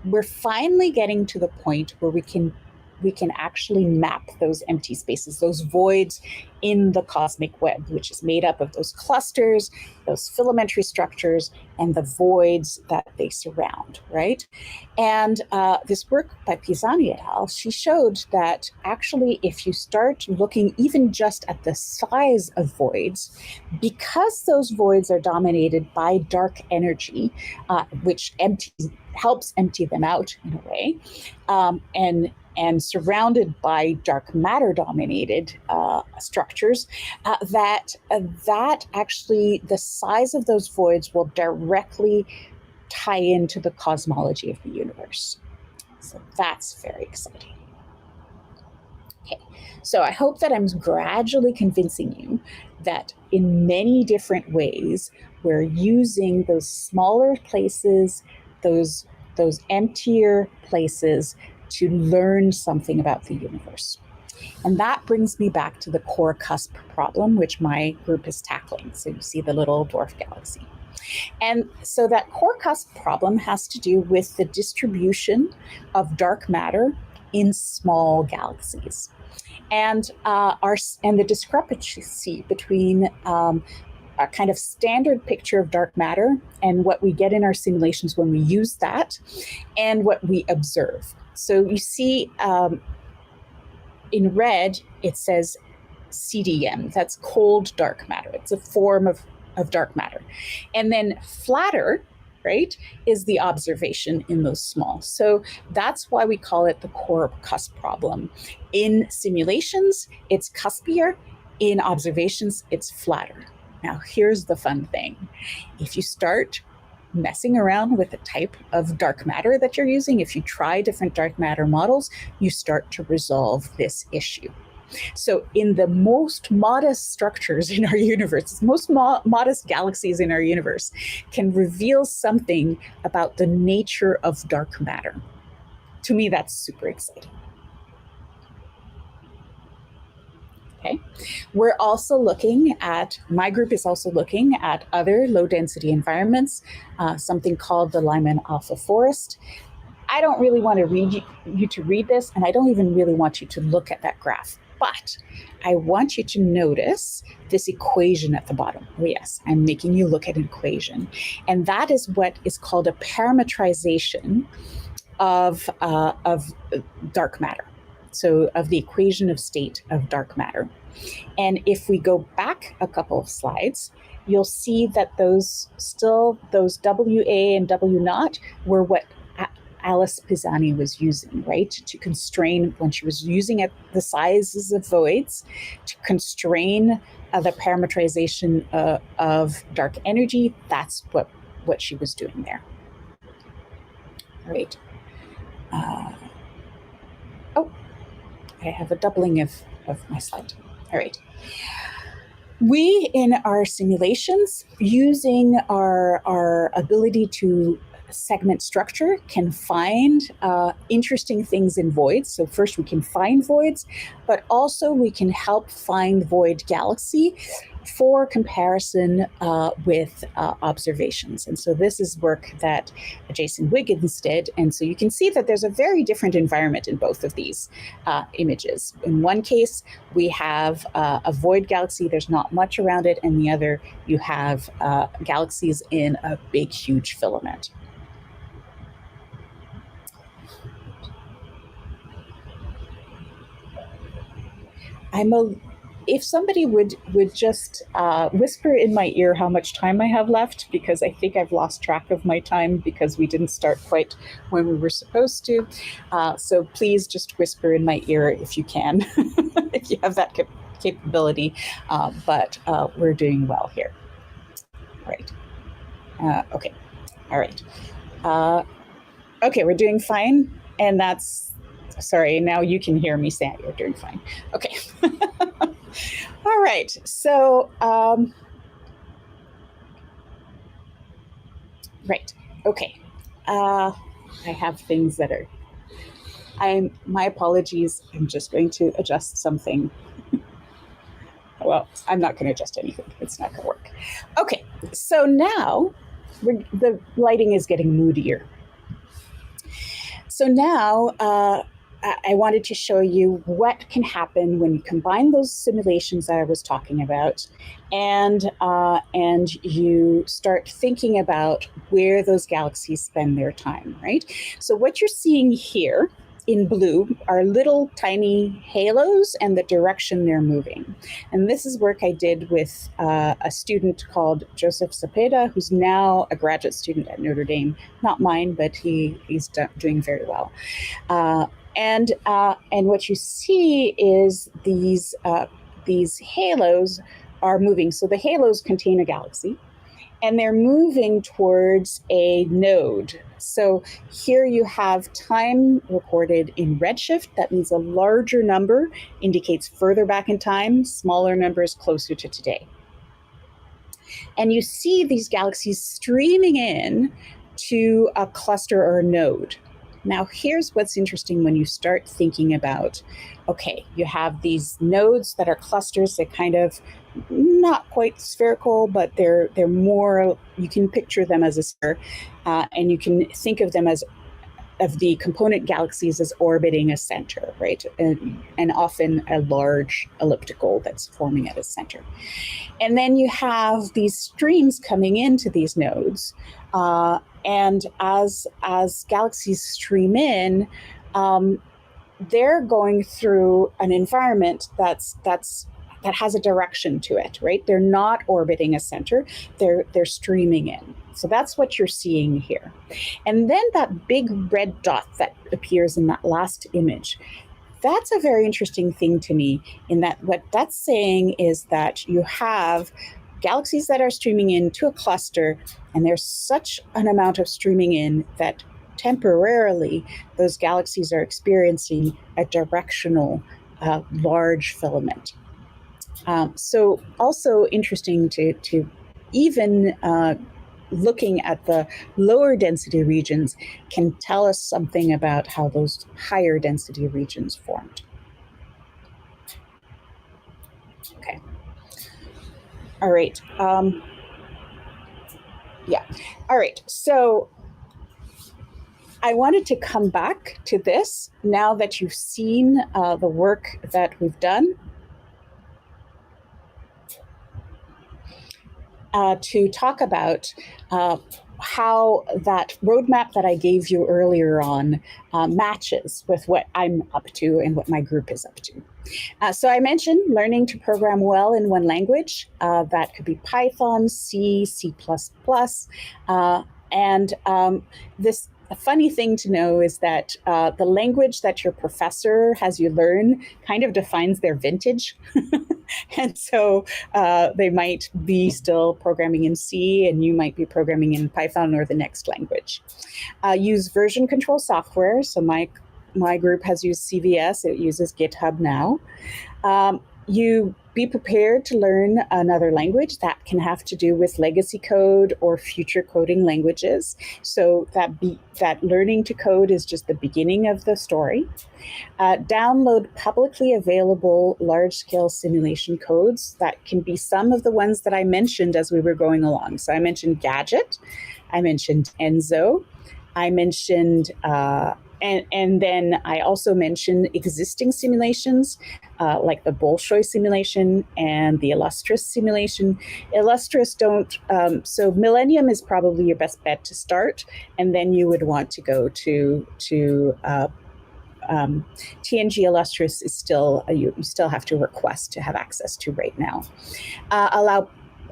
We're finally getting to the point where we can actually map those empty spaces, those voids in the cosmic web, which is made up of those clusters, those filamentary structures, and the voids that they surround, right? And this work by Pisani et al., she showed that actually if you start looking even just at the size of voids, because those voids are dominated by dark energy, which helps empty them out in a way, and surrounded by dark matter dominated structures, that actually the size of those voids will directly tie into the cosmology of the universe. So that's very exciting. Okay, so I hope that I'm gradually convincing you that in many different ways, we're using those smaller places, those emptier places to learn something about the universe. And that brings me back to the core cusp problem, which my group is tackling. So you see the little dwarf galaxy. And so that core cusp problem has to do with the distribution of dark matter in small galaxies. And the discrepancy between a kind of standard picture of dark matter and what we get in our simulations when we use that and what we observe. So you see in red, it says CDM, that's cold dark matter. It's a form of dark matter. And then flatter, right, is the observation in those small. So that's why we call it the core cusp problem. In simulations, it's cuspier. In observations, it's flatter. Now, here's the fun thing. If you start messing around with the type of dark matter that you're using, if you try different dark matter models, you start to resolve this issue. So in the most modest structures in our universe, most modest galaxies in our universe can reveal something about the nature of dark matter. To me, that's super exciting. Okay. We're also looking at, my group is also looking at other low density environments, something called the Lyman alpha forest. I don't really want to read you to read this, and I don't even really want you to look at that graph. But I want you to notice this equation at the bottom. Oh, yes, I'm making you look at an equation. And that is what is called a parametrization of dark matter. So of the equation of state of dark matter. And if we go back a couple of slides, you'll see that those WA and W naught were what Alice Pisani was using, right? To constrain, when she was using it, the sizes of voids, to constrain the parametrization of dark energy. That's what she was doing there. All right. I have a doubling of my slide. All right. We, in our simulations, using our ability to segment structure, can find interesting things in voids. So first we can find voids, but also we can help find void galaxy for comparison with observations. And so this is work that Jason Wiggins did. And so you can see that there's a very different environment in both of these images. In one case, we have a void galaxy, there's not much around it. And the other, you have galaxies in a big, huge filament. If somebody would just whisper in my ear how much time I have left, because I think I've lost track of my time because we didn't start quite when we were supposed to. So please just whisper in my ear if you can, if you have that capability. But we're doing well here. Right. Okay. All right. Okay, we're doing fine. And that's, sorry, now you can hear me say you're doing fine. Okay. All right, so, right, okay. I have things that are, my apologies, I'm just going to adjust something. Well, I'm not going to adjust anything, it's not going to work. Okay, so now the lighting is getting moodier. So now, I wanted to show you what can happen when you combine those simulations that I was talking about, and you start thinking about where those galaxies spend their time, right? So what you're seeing here in blue are little tiny halos and the direction they're moving. And this is work I did with a student called Joseph Cepeda, who's now a graduate student at Notre Dame. Not mine, but he's doing very well. And what you see is these halos are moving. So the halos contain a galaxy, and they're moving towards a node. So here you have time recorded in redshift. That means a larger number indicates further back in time, smaller numbers closer to today. And you see these galaxies streaming in to a cluster or a node. Now, here's what's interesting when you start thinking about, okay, you have these nodes that are clusters that kind of not quite spherical, but they're more, you can picture them as a sphere, and you can think of them as, of the component galaxies as orbiting a center, right? And often a large elliptical that's forming at a center. And then you have these streams coming into these nodes, and as galaxies stream in, they're going through an environment that has a direction to it, right? They're not orbiting a center, they're streaming in. So that's what you're seeing here. And then that big red dot that appears in that last image, that's a very interesting thing to me, in that what that's saying is that you have galaxies that are streaming into a cluster, and there's such an amount of streaming in that temporarily those galaxies are experiencing a directional large filament. So also interesting to even looking at the lower density regions can tell us something about how those higher density regions formed. Okay. All right. Yeah. All right. So I wanted to come back to this now that you've seen the work that we've done, to talk about how that roadmap that I gave you earlier on matches with what I'm up to and what my group is up to. So I mentioned learning to program well in one language. That could be Python, C, C++. And this, a funny thing to know is that the language that your professor has you learn kind of defines their vintage. And so they might be still programming in C, and you might be programming in Python or the next language. Use version control software. So my group has used CVS. It uses GitHub now. You be prepared to learn another language. That can have to do with legacy code or future coding languages. So that learning to code is just the beginning of the story. Download publicly available large-scale simulation codes. That can be some of the ones that I mentioned as we were going along. So I mentioned Gadget, I mentioned Enzo, I mentioned and then I also mentioned existing simulations like the Bolshoi simulation and the Illustris simulation. Illustris don't, so Millennium is probably your best bet to start, and then you would want to go to TNG Illustris is still, you still have to request to have access to right now.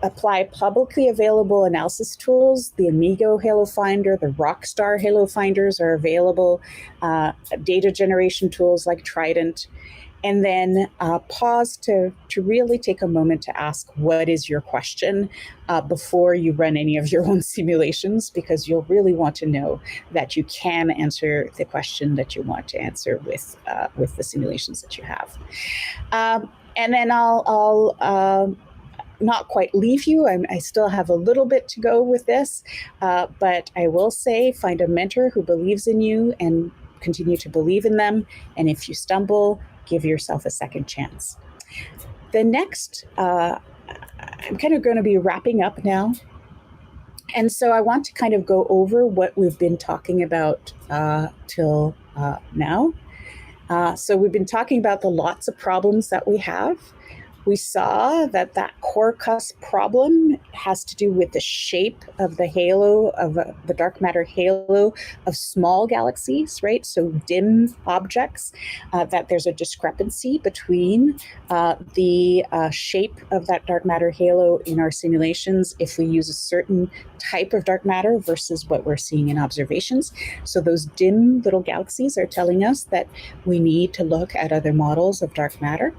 Apply publicly available analysis tools. The Amigo Halo Finder, the Rockstar Halo Finders are available. Data generation tools like Trident. And then pause to really take a moment to ask, what is your question before you run any of your own simulations, because you'll really want to know that you can answer the question that you want to answer with the simulations that you have. And then I'll not quite leave you. I still have a little bit to go with this, but I will say, find a mentor who believes in you and continue to believe in them. And if you stumble, give yourself a second chance. The next, I'm kind of going to be wrapping up now. And so I want to kind of go over what we've been talking about till now. So we've been talking about the lots of problems that we have. We saw that core cusp problem has to do with the shape of the halo, of the dark matter halo of small galaxies, right? So dim objects, that there's a discrepancy between the shape of that dark matter halo in our simulations if we use a certain type of dark matter versus what we're seeing in observations. So those dim little galaxies are telling us that we need to look at other models of dark matter.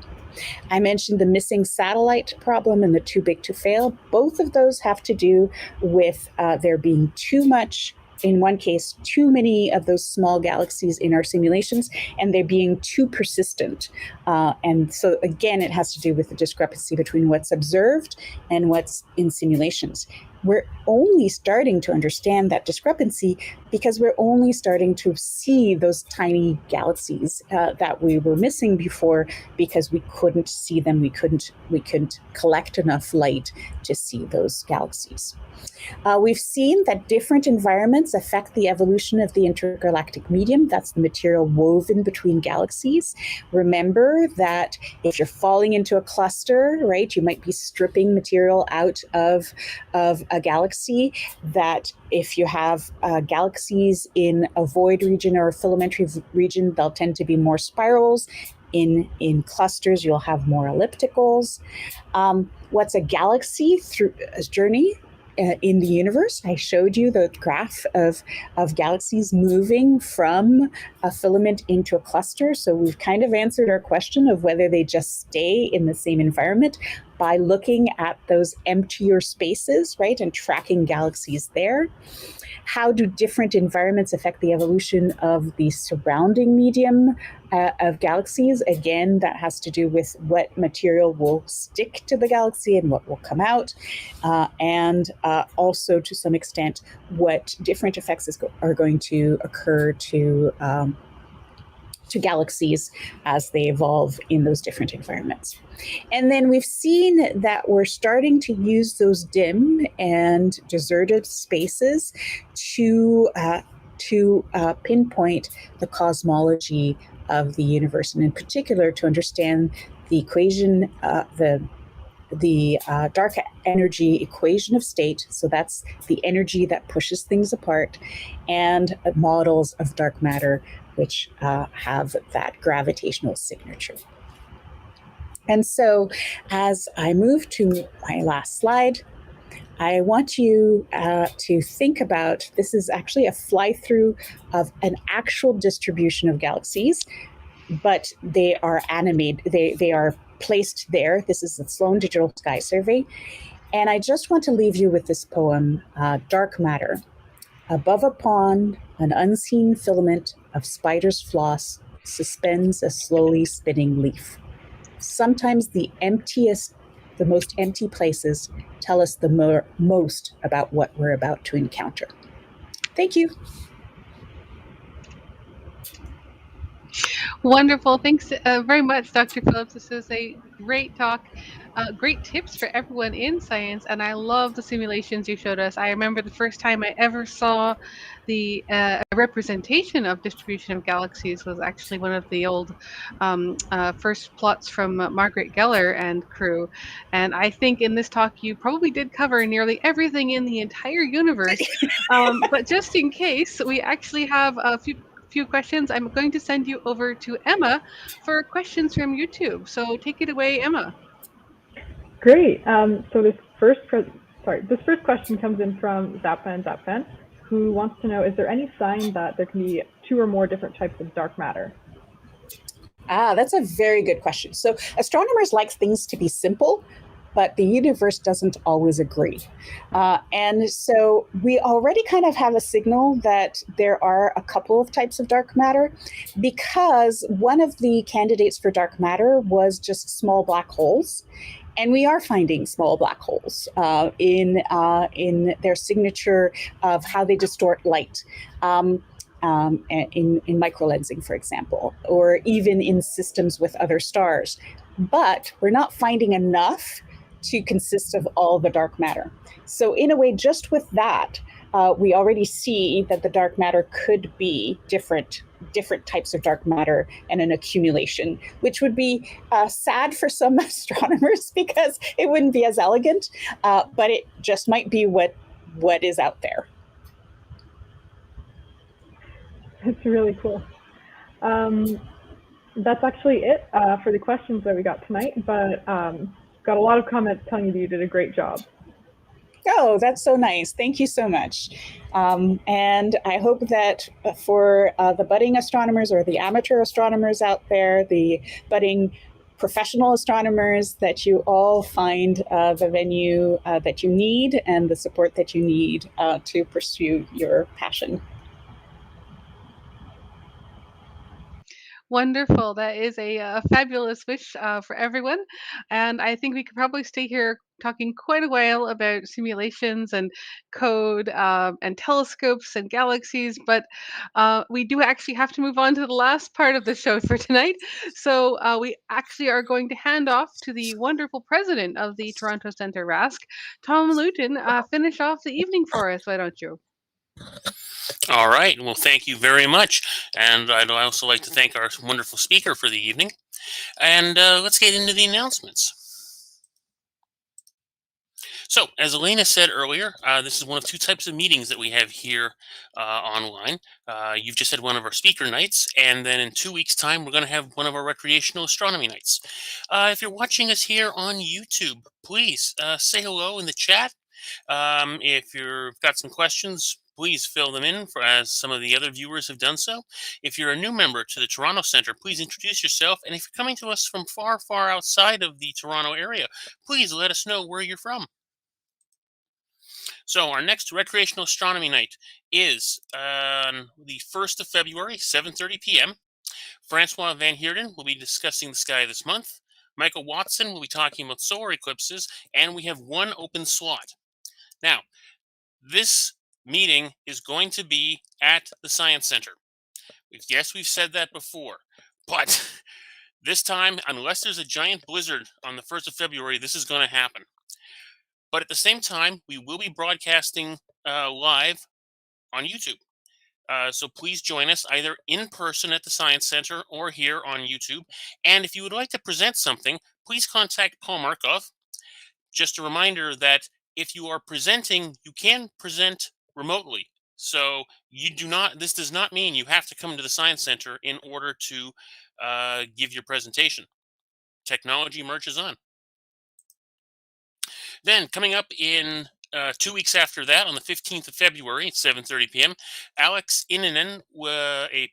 I mentioned the missing satellite problem and the too big to fail. Both of those have to do with there being too much, in one case, too many of those small galaxies in our simulations, and they're being too persistent. And so again, it has to do with the discrepancy between what's observed and what's in simulations. We're only starting to understand that discrepancy because we're only starting to see those tiny galaxies that we were missing before because we couldn't see them. We couldn't collect enough light to see those galaxies. We've seen that different environments affect the evolution of the intergalactic medium. That's the material woven between galaxies. Remember that if you're falling into a cluster, right, you might be stripping material out of a galaxy. That if you have galaxies in a void region or a filamentary region, they'll tend to be more spirals. In clusters, you'll have more ellipticals. What's a galaxy through a journey? In the universe, I showed you the graph of galaxies moving from a filament into a cluster. So we've kind of answered our question of whether they just stay in the same environment by looking at those emptier spaces, right, and tracking galaxies there. How do different environments affect the evolution of the surrounding medium of galaxies? Again, that has to do with what material will stick to the galaxy and what will come out, and also to some extent what different effects are going to occur to galaxies as they evolve in those different environments. And then we've seen that we're starting to use those dim and deserted spaces to pinpoint the cosmology of the universe, and in particular to understand the equation, the dark energy equation of state. So that's the energy that pushes things apart, and models of dark matter which have that gravitational signature. And so as I move to my last slide, I want you to think about, this is actually a fly-through of an actual distribution of galaxies, but they are animated, they are placed there. This is the Sloan Digital Sky Survey. And I just want to leave you with this poem, Dark Matter. Above a pond, an unseen filament of spider's floss suspends a slowly spinning leaf. sometimes the most empty places tell us the most about what we're about to encounter. Thank you. Wonderful. Thanks very much, Dr. Phillips. This is a great talk, great tips for everyone in science. And I love the simulations you showed us. I remember the first time I ever saw the representation of distribution of galaxies was actually one of the old first plots from Margaret Geller and crew. And I think in this talk, you probably did cover nearly everything in the entire universe. But just in case, we actually have a few questions. I'm going to send you over to Emma for questions from YouTube. So take it away, Emma. Great. So this first question comes in from Zapfan, who wants to know: is there any sign that there can be two or more different types of dark matter? That's a very good question. So astronomers like things to be simple, but the universe doesn't always agree. And so we already kind of have a signal that there are a couple of types of dark matter, because one of the candidates for dark matter was just small black holes. And we are finding small black holes in their signature of how they distort light. In microlensing, for example, or even in systems with other stars. But we're not finding enough to consist of all the dark matter. So in a way, just with that, we already see that the dark matter could be different types of dark matter and an accumulation, which would be sad for some astronomers because it wouldn't be as elegant, but it just might be what is out there. That's really cool. That's actually it for the questions that we got tonight, but got a lot of comments telling you did a great job. Oh, that's so nice. Thank you so much. And I hope that for the budding astronomers or the amateur astronomers out there, the budding professional astronomers, that you all find the venue that you need and the support that you need to pursue your passion. Wonderful. That is a fabulous wish for everyone. And I think we could probably stay here talking quite a while about simulations and code and telescopes and galaxies. But we do actually have to move on to the last part of the show for tonight. So we actually are going to hand off to the wonderful president of the Toronto Centre, RASC, Tom Luton. Finish off the evening for us, why don't you? All right. Well, thank you very much. And I'd also like to thank our wonderful speaker for the evening. And let's get into the announcements. So, as Elena said earlier, this is one of two types of meetings that we have here online. You've just had one of our speaker nights, and then in 2 weeks' time, we're going to have one of our recreational astronomy nights. If you're watching us here on YouTube, please say hello in the chat. If you've got some questions, please fill them in as some of the other viewers have done so. If you're a new member to the Toronto Centre, please introduce yourself. And if you're coming to us from far, far outside of the Toronto area, please let us know where you're from. So our next recreational astronomy night is on the 1st of February, 7:30 p.m. Francois Van Heerden will be discussing the sky this month. Michael Watson will be talking about solar eclipses, and we have one open slot. Now, this meeting is going to be at the Science Center. Yes, we've said that before, but this time, unless there's a giant blizzard on the 1st of February, this is going to happen. But at the same time, we will be broadcasting live on YouTube. So please join us either in person at the Science Center or here on YouTube. And if you would like to present something, please contact Paul Markov. Just a reminder that if you are presenting, you can present remotely. So this does not mean you have to come to the Science Center in order to give your presentation. Technology marches on. Then coming up in 2 weeks after that, on the 15th of February at 7:30 p.m., Alex Innanen, a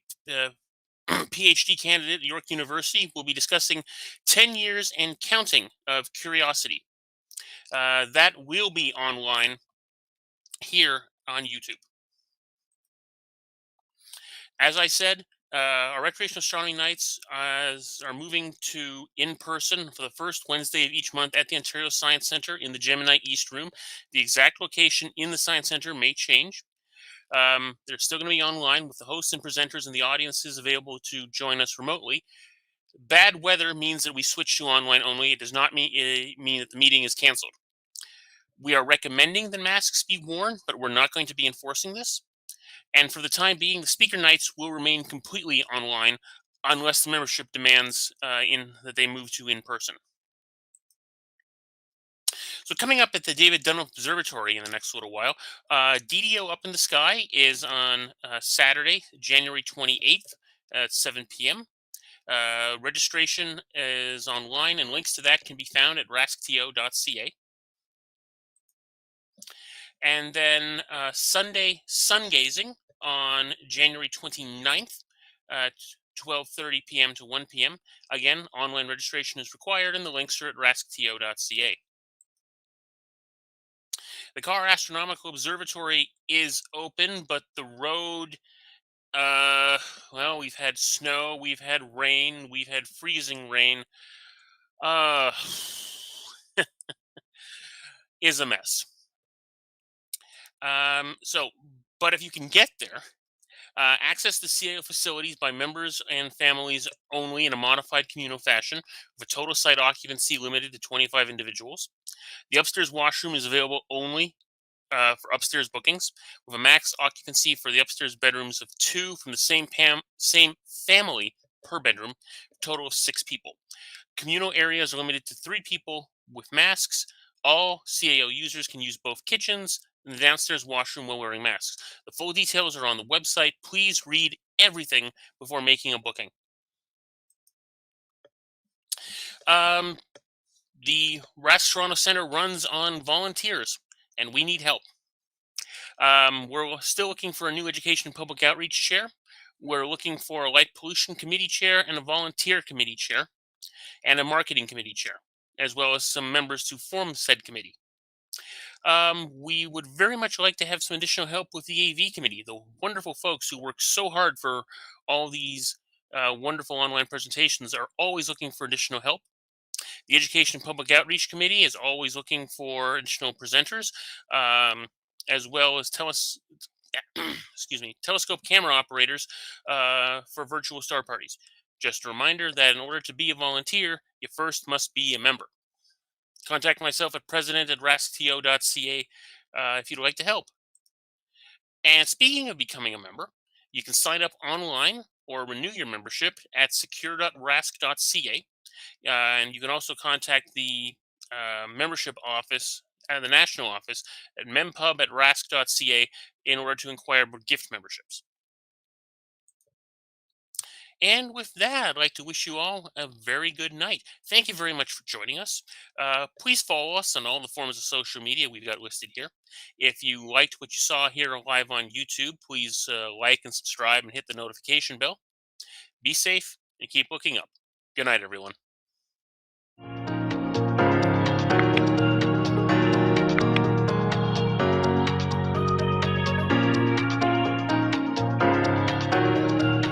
PhD candidate at York University, will be discussing 10 years and counting of curiosity. That will be online here on YouTube. As I said, Our recreational astronomy nights are moving to in person for the first Wednesday of each month at the Ontario Science Centre in the Gemini East Room. The exact location in the Science Centre may change. They're still going to be online with the hosts and presenters and the audiences available to join us remotely. Bad weather means that we switch to online only. It does not mean that the meeting is canceled. We are recommending that masks be worn, but we're not going to be enforcing this. And for the time being, the speaker nights will remain completely online unless the membership demands that they move to in person. So coming up at the David Dunlop Observatory in the next little while, DDO Up in the Sky is on Saturday, January 28th at 7 p.m. Registration is online, and links to that can be found at rascto.ca. And then Sunday, sun gazing on January 29th at 12:30 p.m. to 1 p.m. Again, online registration is required, and the links are at rascto.ca. The Carr Astronomical Observatory is open, but the road, well, we've had snow, we've had rain, we've had freezing rain, is a mess. But if you can get there, access the CAO facilities by members and families only in a modified communal fashion, with a total site occupancy limited to 25 individuals. The upstairs washroom is available only for upstairs bookings, with a max occupancy for the upstairs bedrooms of 2 from the same family per bedroom, total of 6 people. Communal areas are limited to 3 people with masks. All CAO users can use both kitchens and the downstairs washroom while wearing masks. The full details are on the website. Please read everything before making a booking. The Toronto Center runs on volunteers, and we need help. We're still looking for a new education and public outreach chair. We're looking for a light pollution committee chair and a volunteer committee chair and a marketing committee chair, as well as some members to form said committee. We would very much like to have some additional help with the AV committee, the wonderful folks who work so hard for all these wonderful online presentations are always looking for additional help. The Education and Public Outreach Committee is always looking for additional presenters, as well as telescope camera operators for virtual star parties. Just a reminder that in order to be a volunteer, you first must be a member. Contact myself at president@rascto.ca if you'd like to help. And speaking of becoming a member, you can sign up online or renew your membership at secure.rasc.ca. And you can also contact the membership office, the national office, at mempub@rasc.ca in order to inquire about gift memberships. And with that, I'd like to wish you all a very good night. Thank you very much for joining us. Please follow us on all the forms of social media we've got listed here. If you liked what you saw here live on YouTube, please like and subscribe and hit the notification bell. Be safe and keep looking up. Good night, everyone.